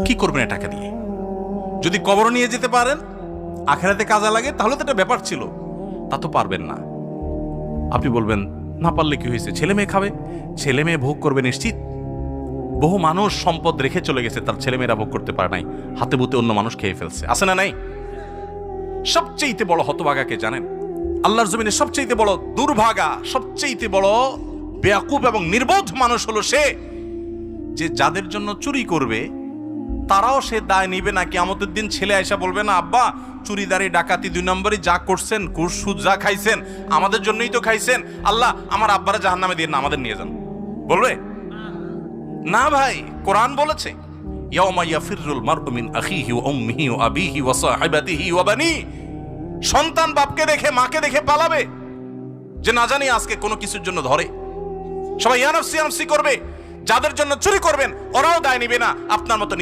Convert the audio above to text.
কি করবেন এই টাকা দিয়ে? যদি কবর নিয়ে যেতে পারেন, আখেরাতে কাজে লাগে, তাহলে তো একটা ব্যাপার ছিল। তা তো পারবেন না। আপনি বলবেন না পারলে কি হয়েছে, ছেলে মেয়ে খাবে, ছেলে মেয়ে ভোগ করবে নিশ্চিত। বহু মানুষ সম্পদ রেখে চলে গেছে, তার ছেলেমেয়েরা ভোগ করতে পারে নাই, হাতে বুতে অন্য মানুষ খেয়ে ফেলছে, আছে না নাই? সবচেয়ে বড় হতভাগাকে জানেন? আল্লাহর জমিনে সবচেয়ে বড় দুর্ভাগা, সবচেয়ে বড় বেয়াকুব এবং নির্বোধ মানুষ হলো সে, যে যাদের জন্য চুরি করবে তারাও সে দায় নিবে না। কিয়ামতের দিন ছেলে আয়সা বলবে না, আব্বা চুরিদারি ডাকাতি 2 নম্বরই যা করছেন, ঘুষ সুদ যা খাইছেন আমাদের জন্যই তো খাইছেন, আল্লাহ আমার আব্বারা জাহান্নামে দিয়ে না, আমাদের নিয়ে যান। বলবে না ভাই, কোরআন বলেছে ইয়াউমা ইয়াফিরুল মারউ মিন আখিহি ওয়া উম্মিহি ওয়া আবিহি ওয়া সাহিবাতিহি ওয়া বানি। সন্তান বাপকে দেখে মাকে দেখে পালাবে, যে না জানি আজকে কোনো কিছুর জন্য ধরে। সবাই ইয়া নাফসি করবে। যাদের জন্য চুরি করবেন ওরাও দায় নিবে না, আপনার মতো